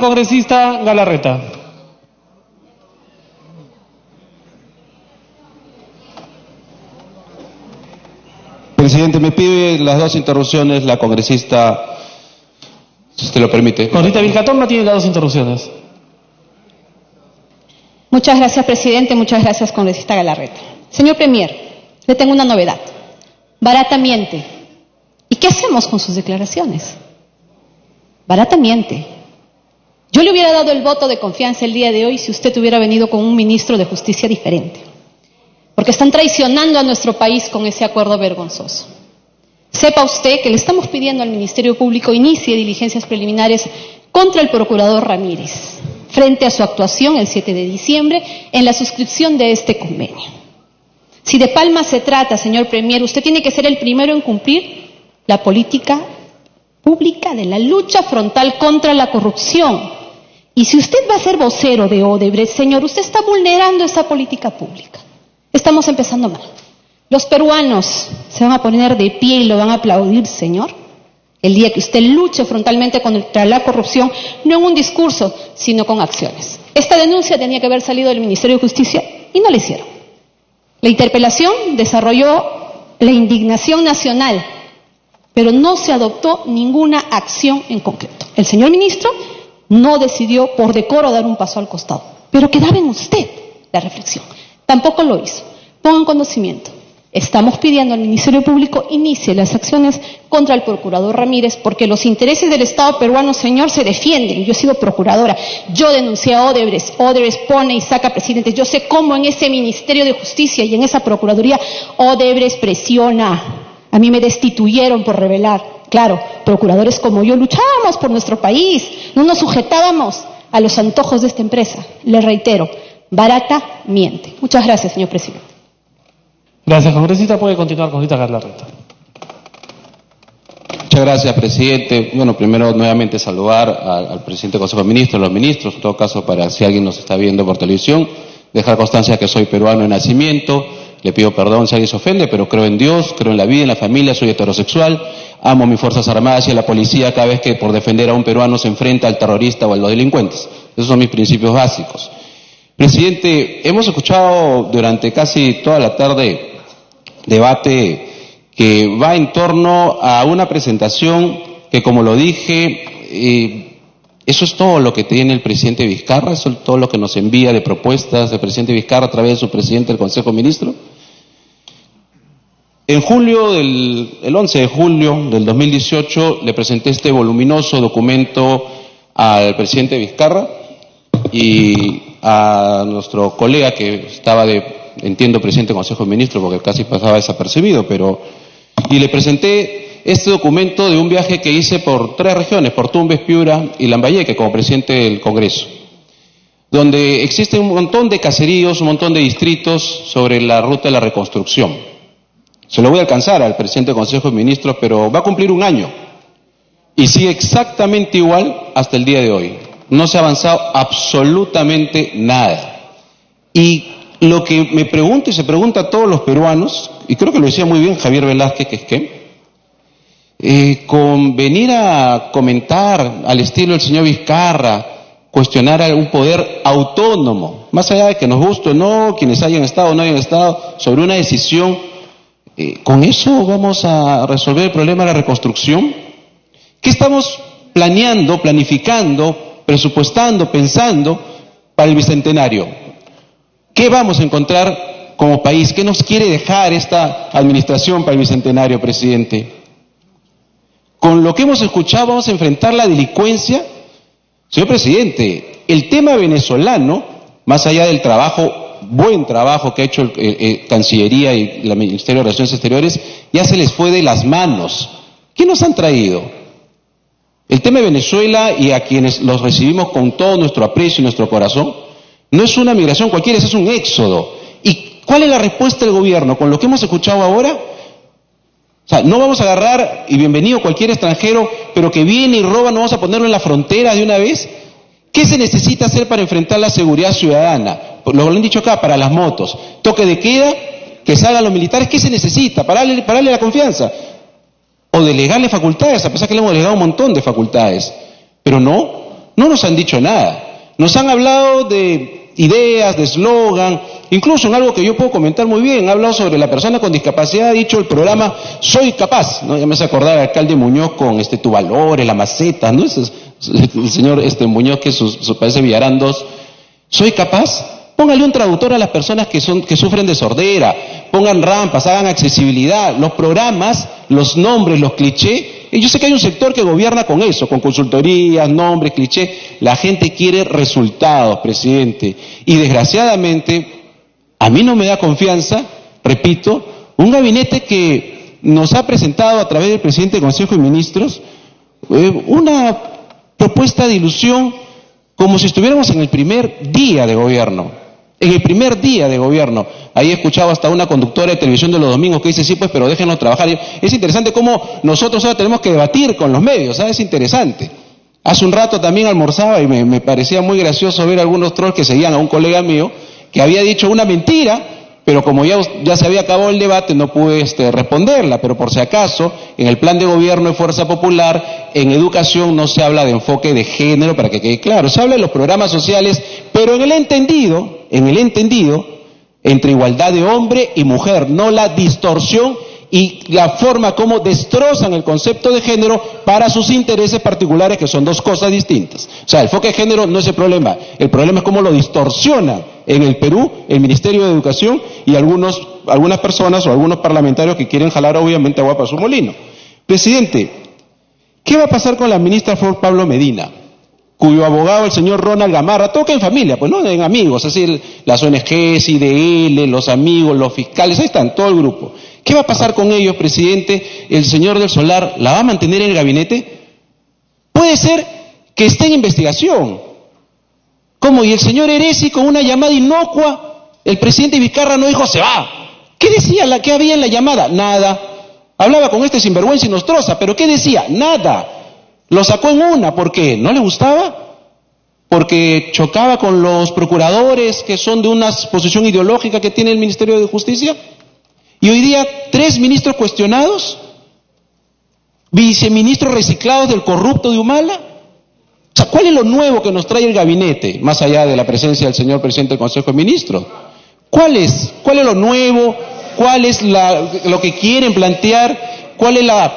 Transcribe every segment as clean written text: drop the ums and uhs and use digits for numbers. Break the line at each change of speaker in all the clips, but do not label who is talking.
Congresista Galarreta.
Presidente, me pide las dos interrupciones la congresista, si usted lo permite.
Congresista Vilcatón tiene las dos interrupciones.
Muchas gracias, presidente. Muchas gracias, congresista Galarreta. Señor Premier, le tengo una novedad. Barata miente. ¿Y qué hacemos con sus declaraciones? Barata miente. Yo le hubiera dado el voto de confianza el día de hoy si usted hubiera venido con un ministro de Justicia diferente. Porque están traicionando a nuestro país con ese acuerdo vergonzoso. Sepa usted que le estamos pidiendo al Ministerio Público inicie diligencias preliminares contra el procurador Ramírez, frente a su actuación el 7 de diciembre en la suscripción de este convenio. Si de Palma se trata, señor Premier, usted tiene que ser el primero en cumplir la política pública de la lucha frontal contra la corrupción. Y si usted va a ser vocero de Odebrecht, señor, usted está vulnerando esa política pública. Estamos empezando mal. Los peruanos se van a poner de pie y lo van a aplaudir, señor, el día que usted luche frontalmente contra la corrupción, no en un discurso, sino con acciones. Esta denuncia tenía que haber salido del Ministerio de Justicia y no la hicieron. La interpelación desarrolló la indignación nacional, pero no se adoptó ninguna acción en concreto. El señor ministro no decidió por decoro dar un paso al costado, pero quedaba en usted la reflexión. Tampoco lo hizo. Pongan conocimiento. Estamos pidiendo al Ministerio Público inicie las acciones contra el procurador Ramírez porque los intereses del Estado peruano, señor, se defienden. Yo he sido procuradora. Yo denuncié a Odebrecht. Odebrecht pone y saca presidentes. Yo sé cómo en ese Ministerio de Justicia y en esa Procuraduría Odebrecht presiona. A mí me destituyeron por revelar. Claro, procuradores como yo luchábamos por nuestro país. No nos sujetábamos a los antojos de esta empresa. Le reitero, barata miente. Muchas gracias, señor presidente.
Gracias, congresista. Puede continuar, congresista Galarreta.
Muchas gracias, presidente. Bueno, primero nuevamente saludar al presidente del Consejo de Ministros, a los ministros, en todo caso para si alguien nos está viendo por televisión, dejar constancia que soy peruano de nacimiento, le pido perdón si alguien se ofende, pero creo en Dios, creo en la vida, en la familia, soy heterosexual, amo a mis Fuerzas Armadas y a la policía cada vez que por defender a un peruano se enfrenta al terrorista o a los delincuentes. Esos son mis principios básicos. Presidente, hemos escuchado durante casi toda la tarde debate que va en torno a una presentación que, como lo dije, eso es todo lo que tiene el presidente Vizcarra, eso es todo lo que nos envía de propuestas el presidente Vizcarra a través de su presidente del Consejo de Ministros. En julio, el 11 de julio del 2018, le presenté este voluminoso documento al presidente Vizcarra y a nuestro colega que estaba entiendo, presidente del Consejo de Ministros, porque casi pasaba desapercibido, y le presenté este documento de un viaje que hice por 3 regiones, por Tumbes, Piura y Lambayeque, como presidente del Congreso, donde existe un montón de caseríos, un montón de distritos sobre la ruta de la reconstrucción. Se lo voy a alcanzar al presidente del Consejo de Ministros, pero va a cumplir un año, y sigue exactamente igual hasta el día de hoy. No se ha avanzado absolutamente nada. Y lo que me pregunto y se pregunta a todos los peruanos, y creo que lo decía muy bien Javier Velázquez, que con venir a comentar al estilo del señor Vizcarra, cuestionar a un poder autónomo, más allá de que nos guste o no, quienes hayan estado o no hayan estado, sobre una decisión, ¿con eso vamos a resolver el problema de la reconstrucción? ¿Qué estamos planeando, planificando, presupuestando, pensando para el Bicentenario? ¿Qué vamos a encontrar como país? ¿Qué nos quiere dejar esta administración para el Bicentenario, presidente? Con lo que hemos escuchado vamos a enfrentar la delincuencia. Señor presidente, el tema venezolano, más allá del buen trabajo que ha hecho Cancillería y el Ministerio de Relaciones Exteriores, ya se les fue de las manos. ¿Qué nos han traído? El tema de Venezuela, y a quienes los recibimos con todo nuestro aprecio y nuestro corazón, no es una migración cualquiera, es un éxodo. ¿Y cuál es la respuesta del gobierno? Con lo que hemos escuchado ahora, o sea, no vamos a agarrar y bienvenido cualquier extranjero, pero que viene y roba, no vamos a ponerlo en la frontera de una vez. ¿Qué se necesita hacer para enfrentar la seguridad ciudadana? Lo han dicho acá, para las motos. Toque de queda, que salgan los militares. ¿Qué se necesita? Para darle la confianza. O delegarle facultades, a pesar que le hemos delegado un montón de facultades. Pero no No nos han dicho nada. Nos han hablado de ideas, de eslogan, incluso en algo que yo puedo comentar muy bien. Ha hablado sobre la persona con discapacidad, ha dicho el programa Soy Capaz, ¿no? Ya me hace acordar al alcalde Muñoz con Tu Valores, La Maceta, ¿no? Ese es el señor Muñoz, que parece Villarán 2. Soy capaz. Póngale un traductor a las personas que sufren de sordera, pongan rampas, hagan accesibilidad, los programas, los nombres, los clichés. Yo sé que hay un sector que gobierna con eso, con consultorías, nombres, clichés. La gente quiere resultados, presidente. Y desgraciadamente, a mí no me da confianza, repito, un gabinete que nos ha presentado a través del presidente del Consejo de Ministros una propuesta de ilusión como si estuviéramos en el primer día de gobierno. En el primer día de gobierno. Ahí he escuchado hasta una conductora de televisión de los domingos que dice, sí, pues, pero déjenlos trabajar. Es interesante cómo nosotros ahora tenemos que debatir con los medios, ¿sabes? Es interesante. Hace un rato también almorzaba y me parecía muy gracioso ver algunos trolls que seguían a un colega mío que había dicho una mentira, pero como ya se había acabado el debate no pude responderla, pero por si acaso, en el plan de gobierno de Fuerza Popular, en educación no se habla de enfoque de género, para que quede claro, se habla de los programas sociales, pero en el entendido, entre igualdad de hombre y mujer, no la distorsión y la forma como destrozan el concepto de género para sus intereses particulares, que son dos cosas distintas. O sea, el enfoque de género no es el problema es cómo lo distorsiona en el Perú el Ministerio de Educación y algunas personas o algunos parlamentarios que quieren jalar obviamente agua para su molino. Presidente, ¿qué va a pasar con la ministra Flor Pablo Medina, cuyo abogado, el señor Ronald Gamarra, toca en familia, pues no en amigos, así las ONGs, IDL, los amigos, los fiscales, ahí están, todo el grupo? ¿Qué va a pasar con ellos, presidente? ¿El señor del Solar la va a mantener en el gabinete? Puede ser que esté en investigación. ¿Cómo? Y el señor Eresi, con una llamada inocua, el presidente Vizcarra no dijo se va. ¿Qué decía? ¿Qué había en la llamada? Nada. Hablaba con sinvergüenza y nostroza, pero ¿qué decía? Nada. Lo sacó en una, ¿por qué? ¿No le gustaba? ¿Porque chocaba con los procuradores que son de una posición ideológica que tiene el Ministerio de Justicia? Y hoy día 3 ministros cuestionados, viceministros reciclados del corrupto de Humala. O sea, ¿cuál es lo nuevo que nos trae el gabinete, más allá de la presencia del señor presidente del Consejo de Ministros? ¿Cuál es lo nuevo? ¿Cuál es lo que quieren plantear? ¿Cuál es la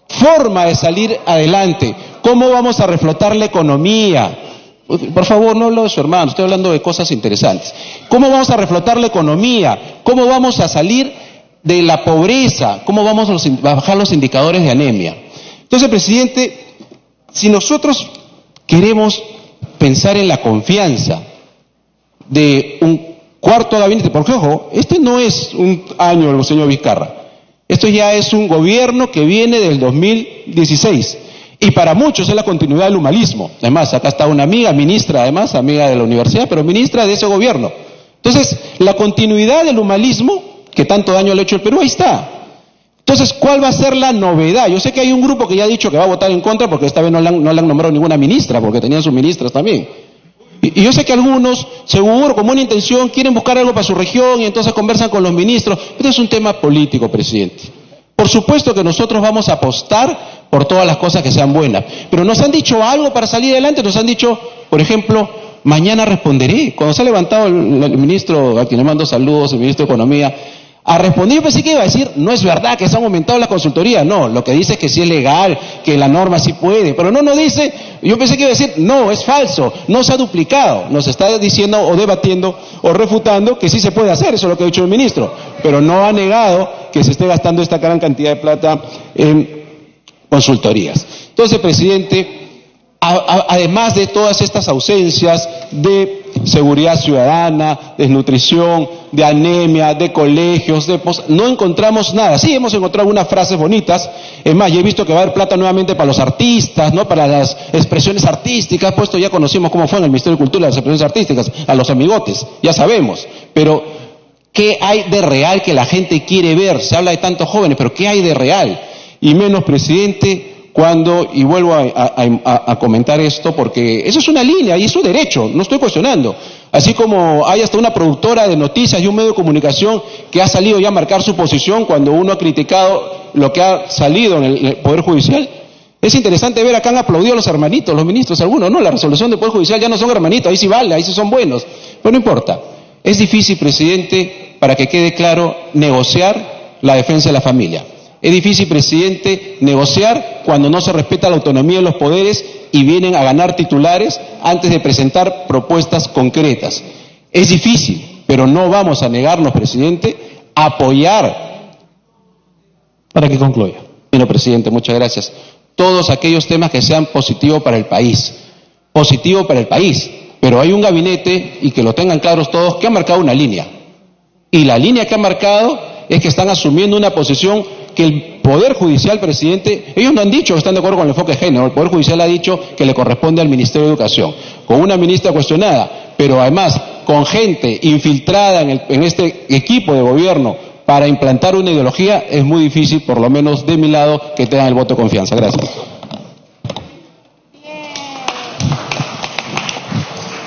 forma de salir adelante? ¿Cómo vamos a reflotar la economía? Por favor, no hablo de su hermano, estoy hablando de cosas interesantes. ¿Cómo vamos a reflotar la economía? ¿Cómo vamos a salir de la pobreza? ¿Cómo vamos a bajar los indicadores de anemia? Entonces, presidente, si nosotros queremos pensar en la confianza de un cuarto gabinete, porque ojo, este no es un año del señor Vizcarra, esto ya es un gobierno que viene del 2016 y para muchos es la continuidad del humalismo. Además, acá está una amiga, ministra además, amiga de la universidad, pero ministra de ese gobierno. Entonces, la continuidad del humalismo que tanto daño le ha hecho el Perú, ahí está. Entonces, ¿cuál va a ser la novedad? Yo sé que hay un grupo que ya ha dicho que va a votar en contra porque esta vez no le han nombrado ninguna ministra, porque tenían sus ministras también. Y yo sé que algunos, seguro, con buena intención, quieren buscar algo para su región y entonces conversan con los ministros. Pero es un tema político, presidente. Por supuesto que nosotros vamos a apostar por todas las cosas que sean buenas. Pero nos han dicho algo para salir adelante, nos han dicho, por ejemplo, mañana responderé. Cuando se ha levantado el ministro, a quien le mando saludos, el ministro de Economía, a responder, yo pensé que iba a decir, no es verdad que se han aumentado las consultorías, no, lo que dice es que sí es legal, que la norma sí puede, pero no dice, yo pensé que iba a decir, no, es falso, no se ha duplicado, nos está diciendo o debatiendo o refutando que sí se puede hacer, eso es lo que ha dicho el ministro, pero no ha negado que se esté gastando esta gran cantidad de plata en consultorías. Entonces, presidente, además de todas estas ausencias de seguridad ciudadana, desnutrición, de anemia, de colegios, no encontramos nada. Sí, hemos encontrado algunas frases bonitas. Es más, yo he visto que va a haber plata nuevamente para los artistas, ¿no? Para las expresiones artísticas. Puesto ya conocimos cómo fue en el Ministerio de Cultura las expresiones artísticas, a los amigotes, ya sabemos. Pero, ¿qué hay de real que la gente quiere ver? Se habla de tantos jóvenes, pero ¿qué hay de real? Y menos, presidente, cuando, y vuelvo a comentar esto porque eso es una línea y es su derecho, no estoy cuestionando. Así como hay hasta una productora de noticias y un medio de comunicación que ha salido ya a marcar su posición cuando uno ha criticado lo que ha salido en el Poder Judicial. Es interesante ver acá han aplaudido a los hermanitos, los ministros, algunos, no, la resolución del Poder Judicial ya no son hermanitos, ahí sí vale, ahí sí son buenos, pero no importa. Es difícil, presidente, para que quede claro, negociar la defensa de la familia. Es difícil, presidente, negociar cuando no se respeta la autonomía de los poderes y vienen a ganar titulares antes de presentar propuestas concretas. Es difícil, pero no vamos a negarnos, presidente, a apoyar.
Para que concluya.
Bueno, presidente, muchas gracias. Todos aquellos temas que sean positivos para el país. Positivo para el país. Pero hay un gabinete, y que lo tengan claros todos, que ha marcado una línea. Y la línea que ha marcado es que están asumiendo una posición que el Poder Judicial, presidente, ellos no han dicho que están de acuerdo con el enfoque de género, el Poder Judicial ha dicho que le corresponde al Ministerio de Educación, con una ministra cuestionada, pero además con gente infiltrada en este equipo de gobierno para implantar una ideología, es muy difícil, por lo menos de mi lado, que tengan el voto de confianza. Gracias.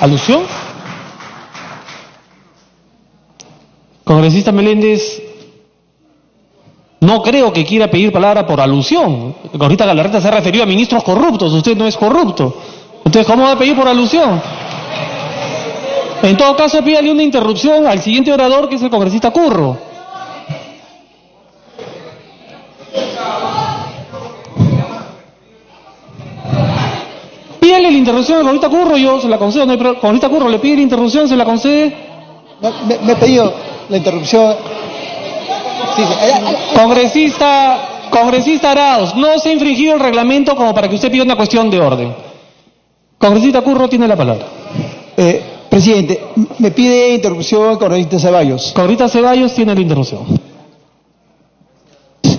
¿Alusión? Congresista Meléndez, no creo que quiera pedir palabra por alusión. El congresista Galarreta se ha referido a ministros corruptos, usted no es corrupto. Entonces, ¿cómo va a pedir por alusión? En todo caso, pídale una interrupción al siguiente orador, que es el congresista Curro. Pídale la interrupción al congresista Curro, yo se la concedo. No hay problema. Congresista Curro, le pide la interrupción, se la concede.
No, me he pedido la interrupción. Sí,
Congresista Arauz, no se ha infringido el reglamento como para que usted pida una cuestión de orden. Congresista Curro tiene la palabra.
presidente, me pide interrupción el congresista Ceballos.
Congresista Ceballos tiene la interrupción.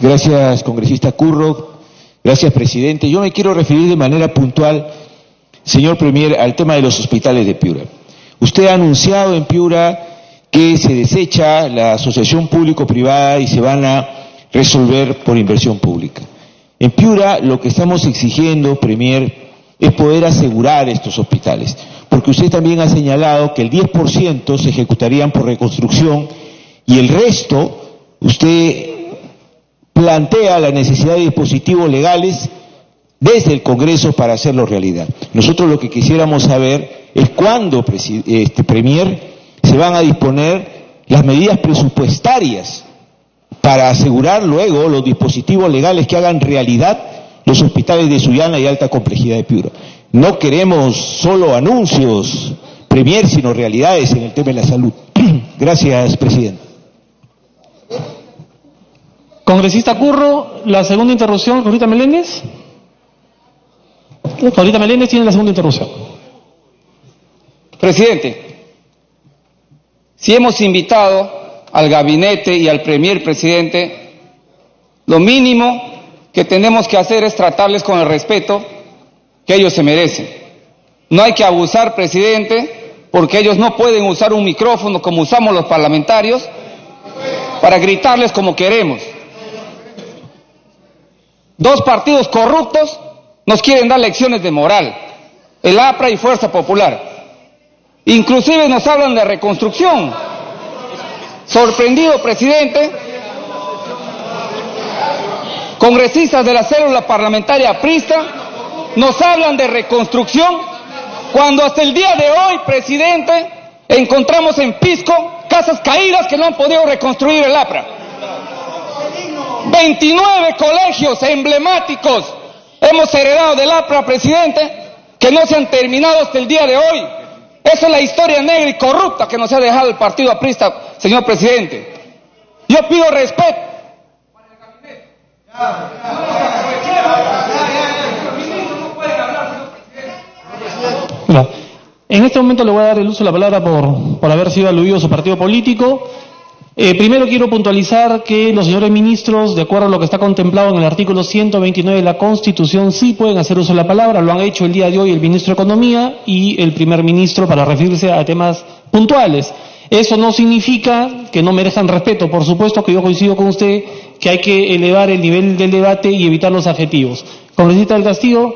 Gracias, congresista Curro. Gracias, presidente. Yo me quiero referir de manera puntual, señor Premier, al tema de los hospitales de Piura. Usted ha anunciado en Piura que se desecha la asociación público-privada y se van a resolver por inversión pública. En Piura lo que estamos exigiendo, Premier, es poder asegurar estos hospitales, porque usted también ha señalado que el 10% se ejecutarían por reconstrucción y el resto, usted plantea la necesidad de dispositivos legales desde el Congreso para hacerlo realidad. Nosotros lo que quisiéramos saber es cuándo, Premier, se van a disponer las medidas presupuestarias para asegurar luego los dispositivos legales que hagan realidad los hospitales de Sullana y alta complejidad de Piura. No queremos solo anuncios, Premier, sino realidades en el tema de la salud. Gracias, presidente.
Congresista Curro, la segunda interrupción, congresista Meléndez. Congresista Meléndez tiene la segunda interrupción.
Presidente, si hemos invitado al gabinete y al Premier, presidente, lo mínimo que tenemos que hacer es tratarles con el respeto que ellos se merecen. No hay que abusar, presidente, porque ellos no pueden usar un micrófono como usamos los parlamentarios para gritarles como queremos. Dos partidos corruptos nos quieren dar lecciones de moral, el APRA y Fuerza Popular. Inclusive nos hablan de reconstrucción. Sorprendido, presidente, congresistas de la célula parlamentaria aprista nos hablan de reconstrucción cuando hasta el día de hoy, presidente, encontramos en Pisco casas caídas que no han podido reconstruir el APRA. 29 colegios emblemáticos hemos heredado del APRA, presidente, que no se han terminado hasta el día de hoy. Esa es la historia negra y corrupta que nos ha dejado el partido aprista, señor presidente. Yo pido respeto.
En este momento le voy a dar el uso de la palabra por haber sido aludido a su partido político. Primero quiero puntualizar que los señores ministros, de acuerdo a lo que está contemplado en el artículo 129 de la Constitución, sí pueden hacer uso de la palabra. Lo han hecho el día de hoy el ministro de Economía y el primer ministro para referirse a temas puntuales. Eso no significa que no merezcan respeto. Por supuesto que yo coincido con usted que hay que elevar el nivel del debate y evitar los adjetivos. Congresista del Castillo,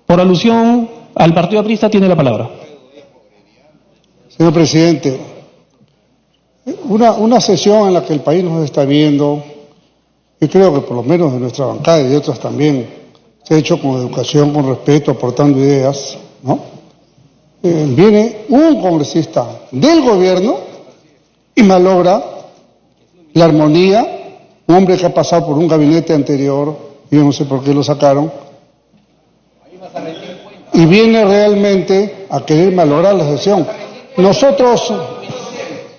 por alusión al partido aprista, tiene la palabra.
Señor presidente, una sesión en la que el país nos está viendo, yo creo que por lo menos de nuestra bancada y de otras también, se ha hecho con educación, con respeto, aportando ideas, ¿no? Viene un congresista del gobierno y malogra la armonía, un hombre que ha pasado por un gabinete anterior, yo no sé por qué lo sacaron, y viene realmente a querer malograr la sesión. Nosotros,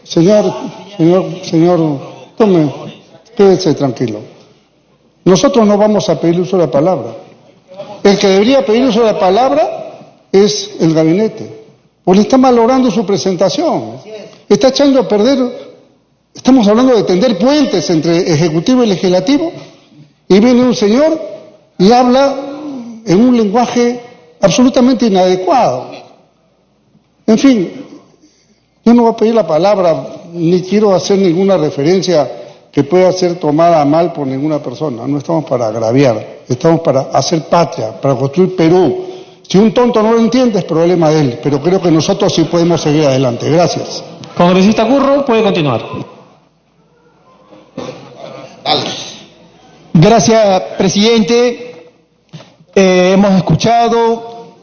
señor, tome, quédese tranquilo. Nosotros no vamos a pedir uso de la palabra. El que debería pedir uso de la palabra es el gabinete, porque está malogrando su presentación, está echando a perder. Estamos hablando de tender puentes entre ejecutivo y legislativo, y viene un señor y habla en un lenguaje absolutamente inadecuado. En fin, yo no voy a pedir la palabra, ni quiero hacer ninguna referencia que pueda ser tomada a mal por ninguna persona. No estamos para agraviar, estamos para hacer patria, para construir Perú. Si un tonto no lo entiende, es problema de él, pero creo que nosotros sí podemos seguir adelante. Gracias.
Congresista Curro, puede continuar.
Gracias, presidente. Hemos escuchado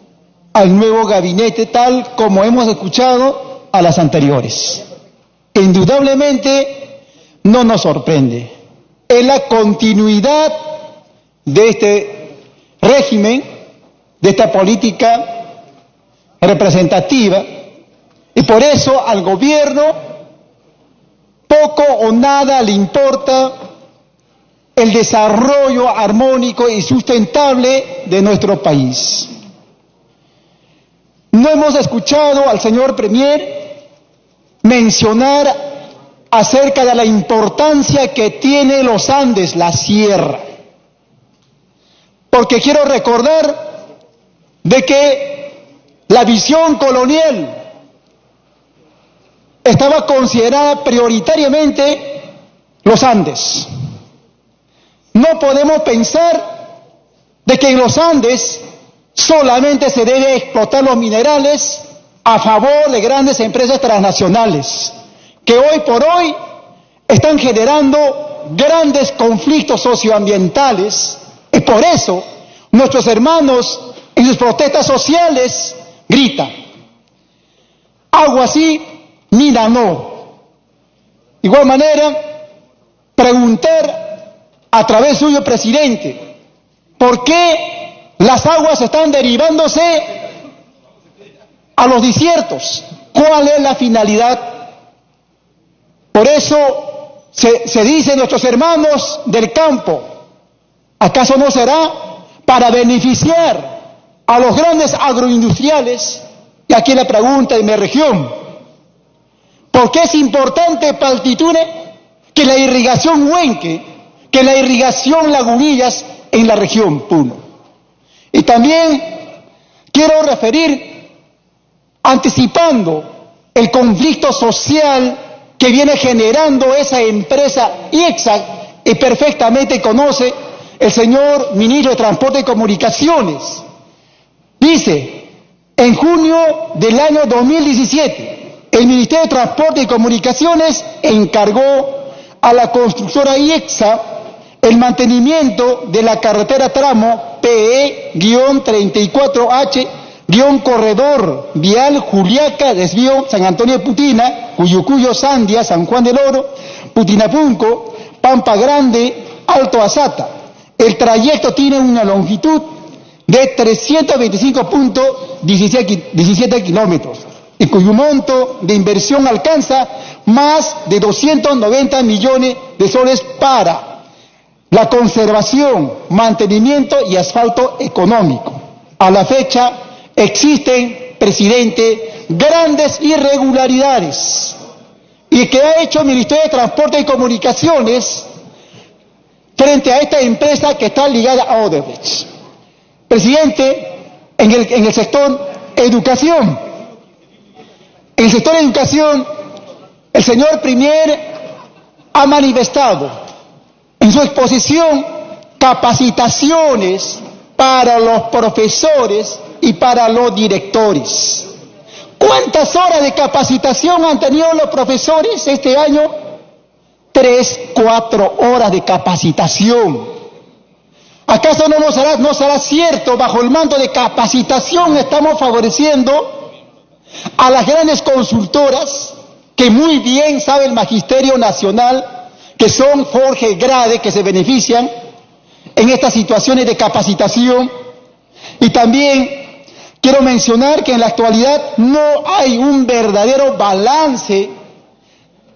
al nuevo gabinete tal como hemos escuchado a las anteriores. Indudablemente no nos sorprende. Es la continuidad de este régimen, de esta política representativa, y por eso al gobierno poco o nada le importa el desarrollo armónico y sustentable de nuestro país. No hemos escuchado al señor Premier mencionar acerca de la importancia que tiene los Andes, la sierra. Porque quiero recordar de que la visión colonial estaba considerada prioritariamente los Andes. No podemos pensar de que en los Andes solamente se debe explotar los minerales a favor de grandes empresas transnacionales, que hoy por hoy están generando grandes conflictos socioambientales, y por eso nuestros hermanos en sus protestas sociales gritan: agua sí, mina no. De igual manera, preguntar a través suyo, presidente, ¿por qué las aguas están derivándose a los desiertos? ¿Cuál es la finalidad? Por eso se dice nuestros hermanos del campo, ¿acaso no será para beneficiar a los grandes agroindustriales? Y aquí la pregunta en mi región: ¿por qué es importante para Altiture que la irrigación Huenque, que la irrigación Lagunillas en la región Puno? Y también quiero referir, anticipando el conflicto social que viene generando esa empresa IEXA, y perfectamente conoce el señor ministro de Transporte y Comunicaciones. Dice, en junio del año 2017, el Ministerio de Transporte y Comunicaciones encargó a la constructora IEXA el mantenimiento de la carretera tramo PE-34H corredor vial Juliaca, desvío San Antonio de Putina, Cuyucuyo, Sandia, San Juan del Oro, Putinapunco, Pampa Grande, Alto Azata. El trayecto tiene una longitud de 325.17 kilómetros, y cuyo monto de inversión alcanza más de 290 millones de soles para la conservación, mantenimiento y asfalto económico. A la fecha existen, presidente, grandes irregularidades, y que ha hecho el Ministerio de Transporte y Comunicaciones frente a esta empresa que está ligada a Odebrecht. Presidente, en el sector educación, el señor Premier ha manifestado en su exposición capacitaciones para los profesores y para los directores. ¿Cuántas horas de capacitación han tenido los profesores este año? 3, 4 horas de capacitación. ¿Acaso no será cierto, bajo el mando de capacitación estamos favoreciendo a las grandes consultoras, que muy bien sabe el Magisterio Nacional, que son Jorge Grade, que se benefician en estas situaciones de capacitación? Y también quiero mencionar que en la actualidad no hay un verdadero balance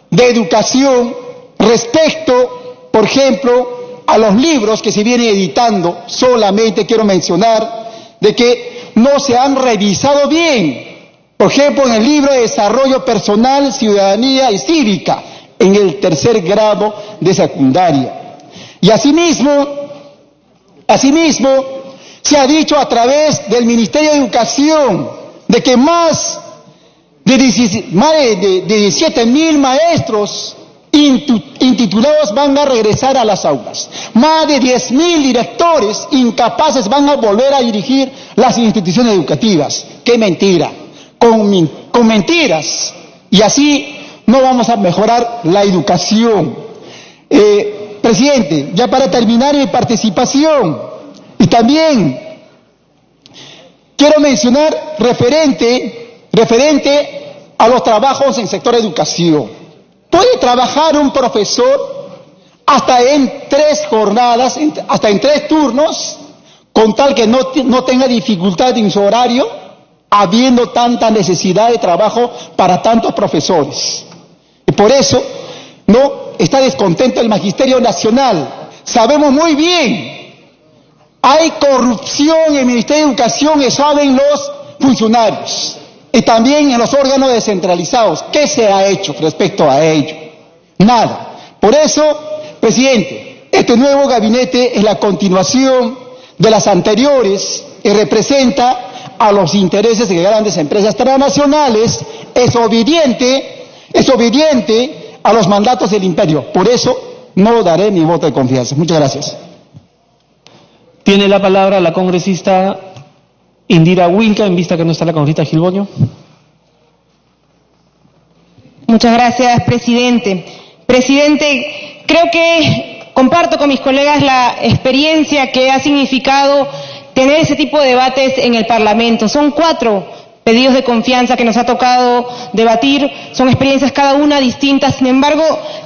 de educación respecto, por ejemplo, a los libros que se vienen editando. Solamente quiero mencionar de que no se han revisado bien. Por ejemplo, en el libro de Desarrollo Personal, Ciudadanía y Cívica, en el 3er grado de secundaria. Y asimismo, se ha dicho a través del Ministerio de Educación de que más de 17.000 maestros intitulados van a regresar a las aulas. Más de 10.000 directores incapaces van a volver a dirigir las instituciones educativas. ¡Qué mentira! Con mentiras. Y así no vamos a mejorar la educación. Presidente, ya para terminar mi participación, y también quiero mencionar referente a los trabajos en sector educación. Puede trabajar un profesor hasta en 3 jornadas, hasta en 3 turnos, con tal que no tenga dificultad en su horario, habiendo tanta necesidad de trabajo para tantos profesores. Y por eso no está descontento el Magisterio Nacional. Sabemos muy bien, hay corrupción en el Ministerio de Educación, y saben los funcionarios. Y también en los órganos descentralizados. ¿Qué se ha hecho respecto a ello? Nada. Por eso, presidente, este nuevo gabinete es la continuación de las anteriores y representa a los intereses de grandes empresas transnacionales, es obediente a los mandatos del imperio. Por eso no daré mi voto de confianza. Muchas gracias.
Tiene la palabra la congresista Indira Wilca, en vista que no está la congresista Gilboño.
Muchas gracias, presidente. Presidente, creo que comparto con mis colegas la experiencia que ha significado tener ese tipo de debates en el Parlamento. Son 4 pedidos de confianza que nos ha tocado debatir, son experiencias cada una distintas. Sin embargo,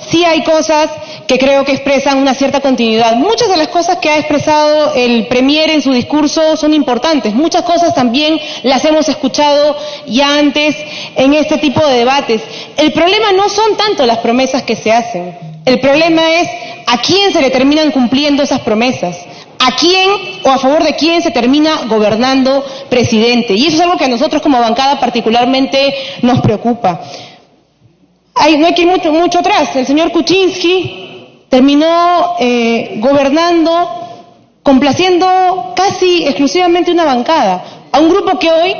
sí hay cosas que creo que expresan una cierta continuidad. Muchas de las cosas que ha expresado el Premier en su discurso son importantes. Muchas cosas también las hemos escuchado ya antes en este tipo de debates. El problema no son tanto las promesas que se hacen. El problema es a quién se le terminan cumpliendo esas promesas. ¿A quién o a favor de quién se termina gobernando, presidente? Y eso es algo que a nosotros como bancada particularmente nos preocupa. No hay que ir mucho atrás. El señor Kuczynski terminó gobernando, complaciendo casi exclusivamente una bancada, a un grupo que hoy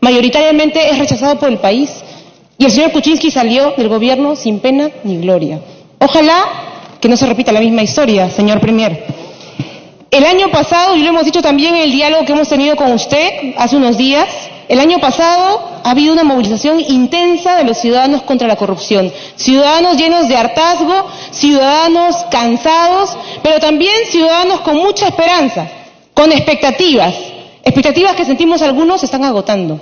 mayoritariamente es rechazado por el país. Y el señor Kuczynski salió del gobierno sin pena ni gloria. Ojalá que no se repita la misma historia, señor Premier. El año pasado, y lo hemos dicho también en el diálogo que hemos tenido con usted hace unos días, el año pasado ha habido una movilización intensa de los ciudadanos contra la corrupción. Ciudadanos llenos de hartazgo, ciudadanos cansados, pero también ciudadanos con mucha esperanza, con expectativas que sentimos algunos se están agotando.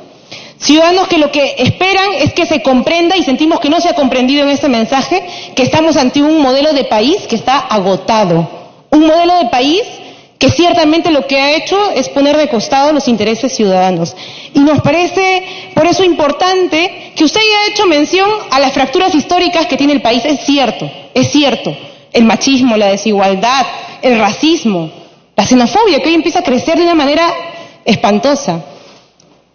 Ciudadanos que lo que esperan es que se comprenda, y sentimos que no se ha comprendido en este mensaje, que estamos ante un modelo de país que está agotado. Un modelo de país que ciertamente lo que ha hecho es poner de costado los intereses ciudadanos. Y nos parece por eso importante que usted haya hecho mención a las fracturas históricas que tiene el país. Es cierto. El machismo, la desigualdad, el racismo, la xenofobia, que hoy empieza a crecer de una manera espantosa.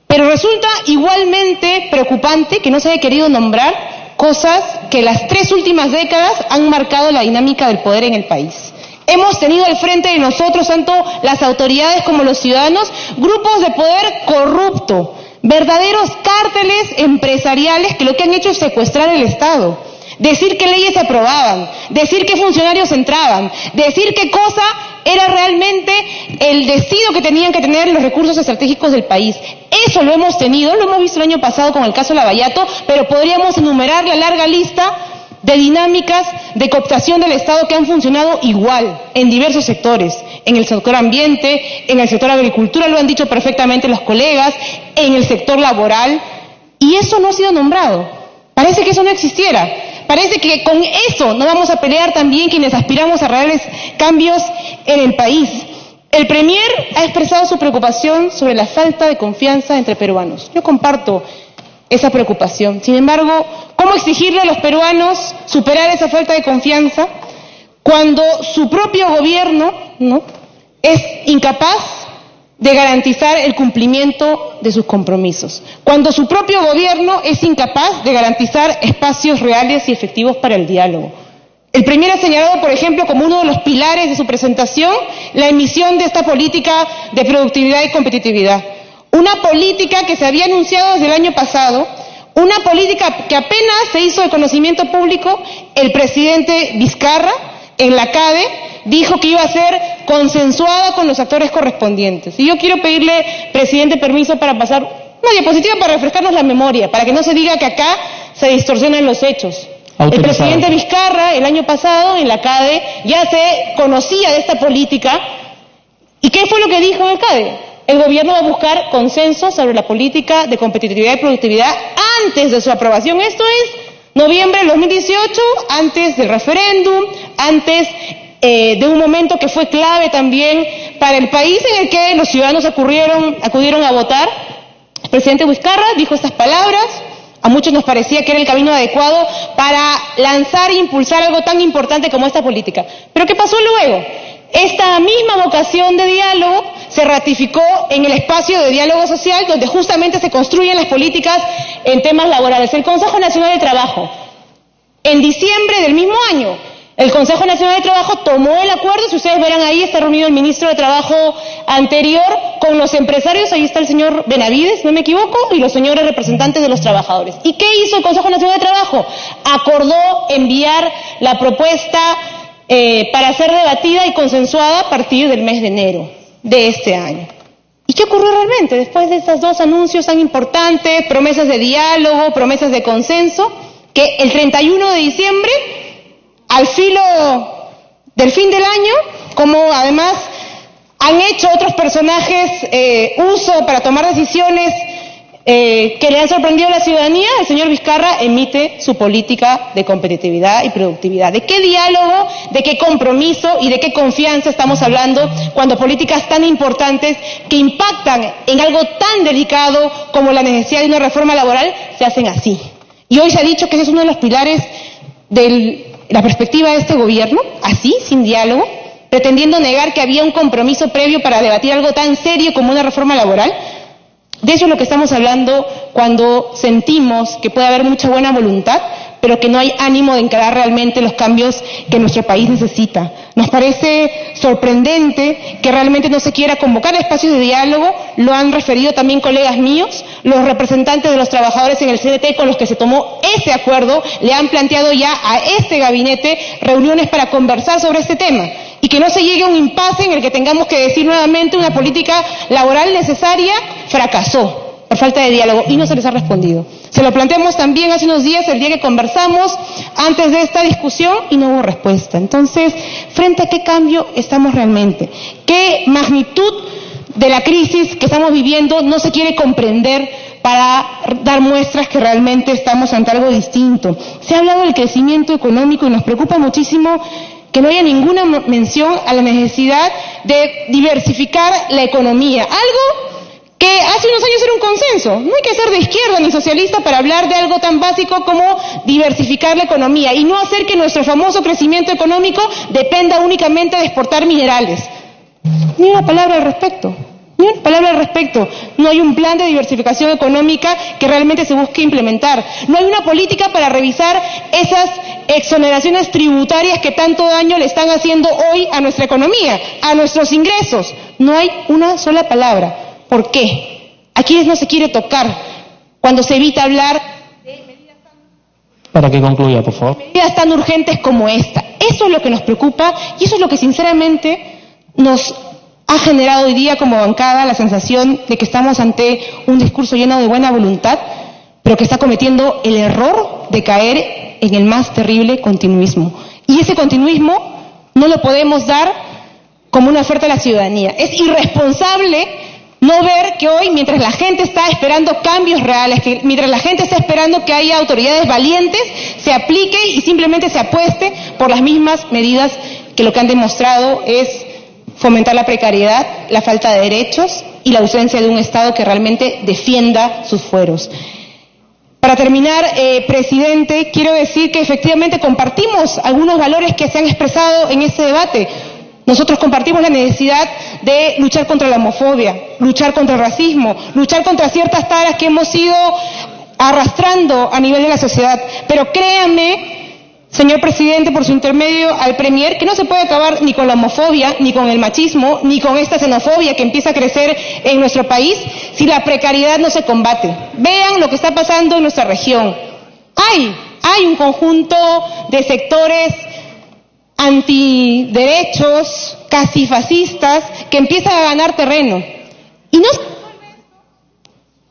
Pero resulta igualmente preocupante que no se haya querido nombrar cosas que las 3 últimas décadas han marcado la dinámica del poder en el país. Hemos tenido al frente de nosotros, tanto las autoridades como los ciudadanos, grupos de poder corrupto, verdaderos cárteles empresariales que lo que han hecho es secuestrar el Estado, decir qué leyes se aprobaban, decir qué funcionarios entraban, decir qué cosa era realmente el destino que tenían que tener los recursos estratégicos del país. Eso lo hemos tenido, lo hemos visto el año pasado con el caso Lavallato, pero podríamos enumerar la larga lista de dinámicas de cooptación del Estado que han funcionado igual en diversos sectores, en el sector ambiente, en el sector agricultura, lo han dicho perfectamente los colegas, en el sector laboral, y eso no ha sido nombrado. Parece que eso no existiera. Parece que con eso no vamos a pelear también quienes aspiramos a reales cambios en el país. El Premier ha expresado su preocupación sobre la falta de confianza entre peruanos. Yo comparto esa preocupación. Sin embargo, ¿cómo exigirle a los peruanos superar esa falta de confianza cuando su propio gobierno, ¿no?, es incapaz de garantizar el cumplimiento de sus compromisos? Cuando su propio gobierno es incapaz de garantizar espacios reales y efectivos para el diálogo. El Premier ha señalado, por ejemplo, como uno de los pilares de su presentación, la emisión de esta política de productividad y competitividad. Una política que se había anunciado desde el año pasado, una política que apenas se hizo de conocimiento público. El presidente Vizcarra, en la CADE, dijo que iba a ser consensuada con los actores correspondientes. Y yo quiero pedirle, presidente, permiso para pasar una diapositiva para refrescarnos la memoria, para que no se diga que acá se distorsionan los hechos. El presidente Vizcarra, el año pasado, en la CADE, ya se conocía de esta política. ¿Y qué fue lo que dijo en el CADE? El gobierno va a buscar consenso sobre la política de competitividad y productividad antes de su aprobación. Esto es noviembre del 2018, antes del referéndum, antes de un momento que fue clave también para el país, en el que los ciudadanos acudieron a votar. El presidente Vizcarra dijo estas palabras. A muchos nos parecía que era el camino adecuado para lanzar e impulsar algo tan importante como esta política. ¿Pero qué pasó luego? Esta misma vocación de diálogo se ratificó en el espacio de diálogo social, donde justamente se construyen las políticas en temas laborales. El Consejo Nacional de Trabajo, en diciembre del mismo año, el Consejo Nacional de Trabajo tomó el acuerdo. Si ustedes verán ahí, está reunido el ministro de Trabajo anterior con los empresarios. Ahí está el señor Benavides, no me equivoco, y los señores representantes de los trabajadores. ¿Y qué hizo el Consejo Nacional de Trabajo? Acordó enviar la propuesta para ser debatida y consensuada a partir del mes de enero de este año. ¿Y qué ocurrió realmente después de estos dos anuncios tan importantes, promesas de diálogo, promesas de consenso? Que el 31 de diciembre, al filo del fin del año, como además han hecho otros personajes uso para tomar decisiones que le han sorprendido a la ciudadanía, el señor Vizcarra emite su política de competitividad y productividad. ¿De qué diálogo, de qué compromiso y de qué confianza estamos hablando cuando políticas tan importantes que impactan en algo tan delicado como la necesidad de una reforma laboral se hacen así? Y hoy se ha dicho que ese es uno de los pilares de la perspectiva de este gobierno, así, sin diálogo, pretendiendo negar que había un compromiso previo para debatir algo tan serio como una reforma laboral. De eso es lo que estamos hablando cuando sentimos que puede haber mucha buena voluntad, pero que no hay ánimo de encarar realmente los cambios que nuestro país necesita. Nos parece sorprendente que realmente no se quiera convocar espacios de diálogo. Lo han referido también colegas míos, los representantes de los trabajadores en el CNT con los que se tomó ese acuerdo, le han planteado ya a este gabinete reuniones para conversar sobre este tema. Y que no se llegue a un impasse en el que tengamos que decir nuevamente una política laboral necesaria fracasó por falta de diálogo y no se les ha respondido. Se lo planteamos también hace unos días, el día que conversamos antes de esta discusión, y no hubo respuesta. Entonces, ¿frente a qué cambio estamos realmente? ¿Qué magnitud de la crisis que estamos viviendo no se quiere comprender para dar muestras que realmente estamos ante algo distinto? Se ha hablado del crecimiento económico y nos preocupa muchísimo que no haya ninguna mención a la necesidad de diversificar la economía, algo que hace unos años era un consenso. No hay que ser de izquierda ni socialista para hablar de algo tan básico como diversificar la economía y no hacer que nuestro famoso crecimiento económico dependa únicamente de exportar minerales. Ni una palabra al respecto. Ni una palabra al respecto. No hay un plan de diversificación económica que realmente se busque implementar. No hay una política para revisar esas exoneraciones tributarias que tanto daño le están haciendo hoy a nuestra economía, a nuestros ingresos. No hay una sola palabra. ¿Por qué? ¿A quiénes no se quiere tocar cuando se evita hablar de medidas
Para que concluya, por favor.
medidas tan urgentes como esta? Eso es lo que nos preocupa y eso es lo que sinceramente nos ha generado hoy día como bancada la sensación de que estamos ante un discurso lleno de buena voluntad, pero que está cometiendo el error de caer en el más terrible continuismo. Y ese continuismo no lo podemos dar como una oferta a la ciudadanía. Es irresponsable no ver que hoy, mientras la gente está esperando cambios reales, que mientras la gente está esperando que haya autoridades valientes, se aplique y simplemente se apueste por las mismas medidas que lo que han demostrado es fomentar la precariedad, la falta de derechos y la ausencia de un Estado que realmente defienda sus fueros. Para terminar, presidente, quiero decir que efectivamente compartimos algunos valores que se han expresado en este debate. Nosotros compartimos la necesidad de luchar contra la homofobia, luchar contra el racismo, luchar contra ciertas taras que hemos ido arrastrando a nivel de la sociedad. Pero créanme, señor presidente, por su intermedio al premier, que no se puede acabar ni con la homofobia, ni con el machismo, ni con esta xenofobia que empieza a crecer en nuestro país si la precariedad no se combate. Vean lo que está pasando en nuestra región. Hay un conjunto de sectores antiderechos, casi fascistas, que empiezan a ganar terreno. Y no se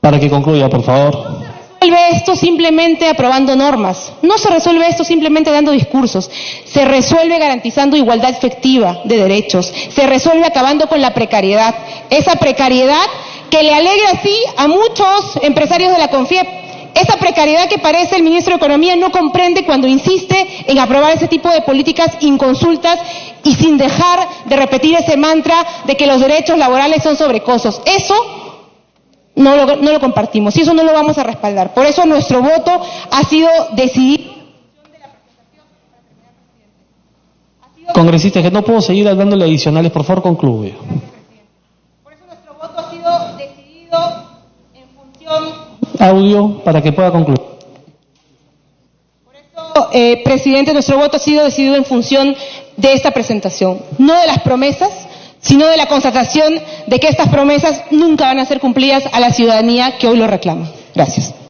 Para que concluya, por favor.
resuelve esto simplemente aprobando normas, no se resuelve esto simplemente dando discursos, se resuelve garantizando igualdad efectiva de derechos, se resuelve acabando con la precariedad, esa precariedad que le alegra así a muchos empresarios de la CONFIEP, esa precariedad que parece el ministro de Economía no comprende cuando insiste en aprobar ese tipo de políticas inconsultas y sin dejar de repetir ese mantra de que los derechos laborales son sobrecosos. Eso no lo compartimos y eso no lo vamos a respaldar. Por eso nuestro voto ha sido decidido.
Congresista, que no puedo seguir dándole adicionales, por favor concluya.
Por eso nuestro voto ha sido decidido en función.
Audio para que pueda concluir.
Por eso, presidente, nuestro voto ha sido decidido en función de esta presentación, no de las promesas, sino de la constatación de que estas promesas nunca van a ser cumplidas a la ciudadanía que hoy lo reclama. Gracias.